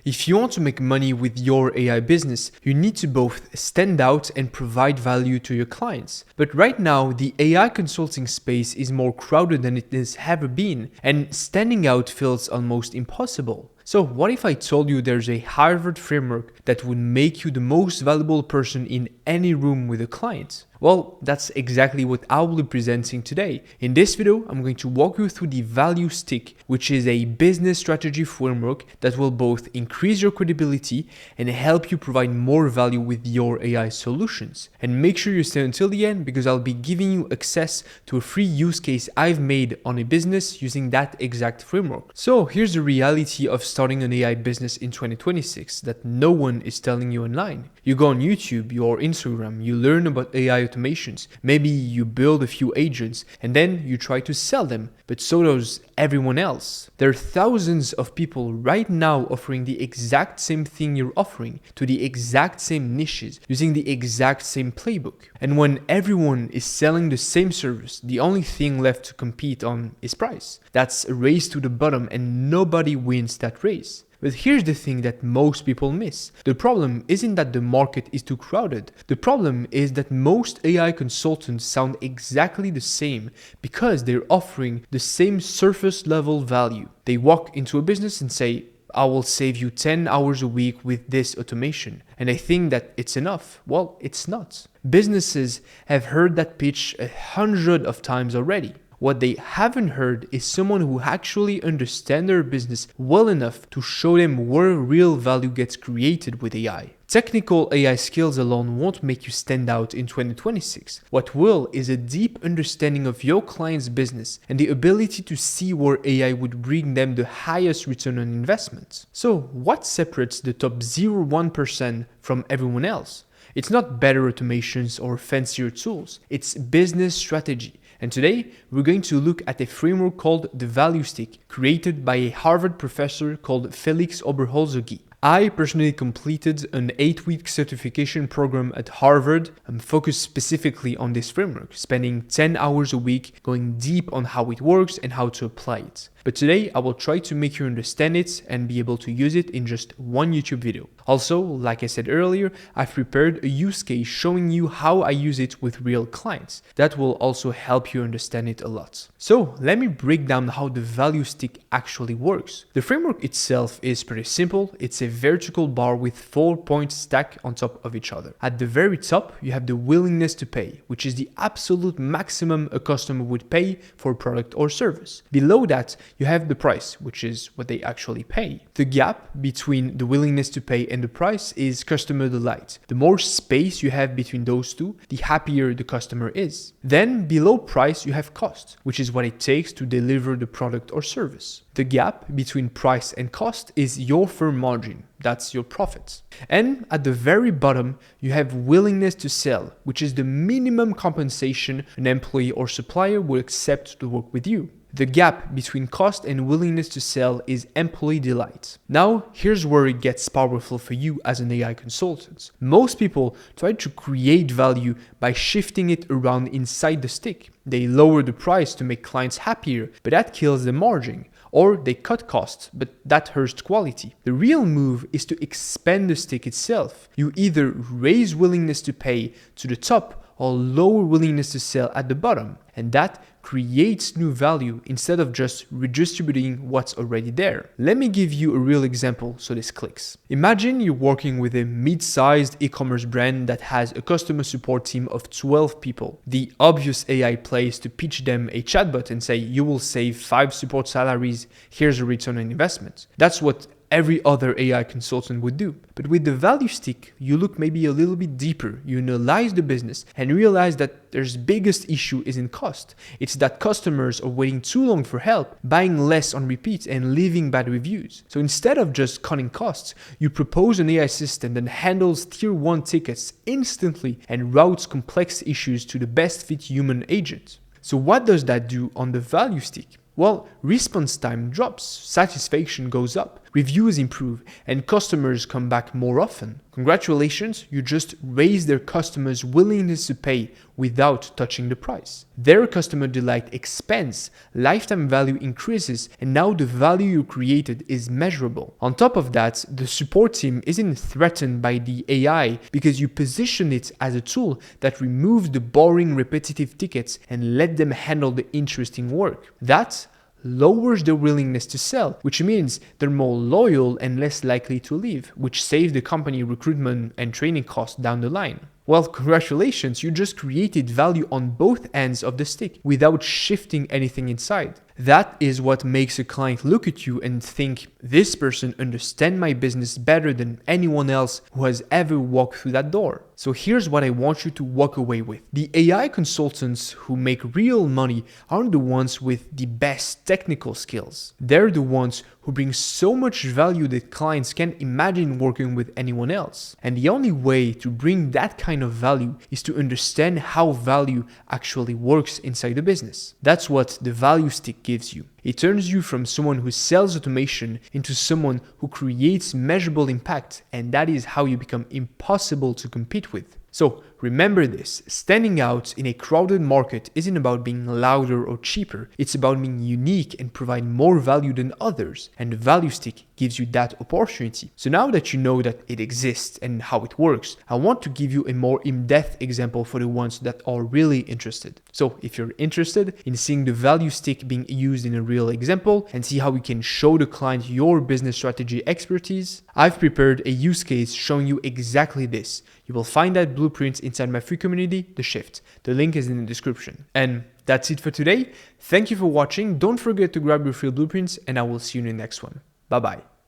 If you want to make money with your AI business, you need to both stand out and provide value to your clients. But right now, the AI consulting space is more crowded than it has ever been, and standing out feels almost impossible. So what if I told you there's a Harvard framework that would make you the most valuable person in any room with a client? Well, that's exactly what I will be presenting today. In this video, I'm going to walk you through the Value Stick, which is a business strategy framework that will both increase your credibility and help you provide more value with your AI solutions. And make sure you stay until the end because I'll be giving you access to a free use case I've made on a business using that exact framework. So here's the reality of starting an AI business in 2026 that no one is telling you online. You go on YouTube or Instagram, you learn about AI automations, maybe you build a few agents and then you try to sell them, but so does everyone else. There are thousands of people right now offering the exact same thing you're offering to the exact same niches using the exact same playbook. And when everyone is selling the same service, the only thing left to compete on is price. That's a race to the bottom and nobody wins that race. But here's the thing that most people miss. The problem isn't that the market is too crowded. The problem is that most AI consultants sound exactly the same because they're offering the same surface level value. They walk into a business and say, I will save you 10 hours a week with this automation. And I think that it's enough. Well, it's not. Businesses have heard that pitch 100 of times already. What they haven't heard is someone who actually understands their business well enough to show them where real value gets created with AI. Technical AI skills alone won't make you stand out in 2026. What will is a deep understanding of your client's business and the ability to see where AI would bring them the highest return on investment. So what separates the top 0.1% from everyone else? It's not better automations or fancier tools, it's business strategy. And today, we're going to look at a framework called the Value Stick, created by a Harvard professor called Felix Oberholzer-Guy. I personally completed an 8-week certification program at Harvard and focused specifically on this framework, spending 10 hours a week going deep on how it works and how to apply it. But today, I will try to make you understand it and be able to use it in just one YouTube video. Also, like I said earlier, I've prepared a use case showing you how I use it with real clients. That will also help you understand it a lot. So let me break down how the Value Stick actually works. The framework itself is pretty simple. It's a vertical bar with 4 points stacked on top of each other. At the very top, you have the willingness to pay, which is the absolute maximum a customer would pay for a product or service. Below that, you have the price, which is what they actually pay. The gap between the willingness to pay and the price is customer delight. The more space you have between those two, the happier the customer is. Then below price, you have cost, which is what it takes to deliver the product or service. The gap between price and cost is your firm margin. That's your profit. And at the very bottom, you have willingness to sell, which is the minimum compensation an employee or supplier will accept to work with you. The gap between cost and willingness to sell is employee delight. Now, here's where it gets powerful for you as an AI consultant. Most people try to create value by shifting it around inside the stick. They lower the price to make clients happier, but that kills the margin. Or they cut costs, but that hurts quality. The real move is to expand the stick itself. You either raise willingness to pay to the top or lower willingness to sell at the bottom. And that creates new value instead of just redistributing what's already there. Let me give you a real example so this clicks. Imagine you're working with a mid-sized e-commerce brand that has a customer support team of 12 people. The obvious AI play is to pitch them a chatbot and say, you will save 5 support salaries, here's a return on investment. That's what every other AI consultant would do. But with the Value Stick, you look maybe a little bit deeper. You analyze the business and realize that their biggest issue isn't cost. It's that customers are waiting too long for help, buying less on repeat and leaving bad reviews. So instead of just cutting costs, you propose an AI system that handles tier 1 tickets instantly and routes complex issues to the best fit human agent. So what does that do on the Value Stick? Well, response time drops, satisfaction goes up, reviews improve, and customers come back more often. Congratulations, you just raised their customers' willingness to pay without touching the price. Their customer delight expands, lifetime value increases, and now the value you created is measurable. On top of that, the support team isn't threatened by the AI because you position it as a tool that removes the boring, repetitive tickets and let them handle the interesting work. That lowers their willingness to sell, which means they're more loyal and less likely to leave, which saves the company recruitment and training costs down the line. Well, congratulations, you just created value on both ends of the stick without shifting anything inside. That is what makes a client look at you and think, this person understands my business better than anyone else who has ever walked through that door. So here's what I want you to walk away with. The AI consultants who make real money aren't the ones with the best technical skills. They're the ones who bring so much value that clients can't imagine working with anyone else. And the only way to bring that kind of value is to understand how value actually works inside the business. That's what the value stick gives you. It turns you from someone who sells automation into someone who creates measurable impact, and that is how you become impossible to compete with. So remember this, standing out in a crowded market isn't about being louder or cheaper, it's about being unique and providing more value than others, and the value stick gives you that opportunity. So now that you know that it exists and how it works, I want to give you a more in-depth example for the ones that are really interested. So if you're interested in seeing the value stick being used in a real example and see how we can show the client your business strategy expertise, I've prepared a use case showing you exactly this. You will find that blueprint inside my free community, The Shift. The link is in the description. And that's it for today. Thank you for watching. Don't forget to grab your free blueprints, and I will see you in the next one. Bye-bye.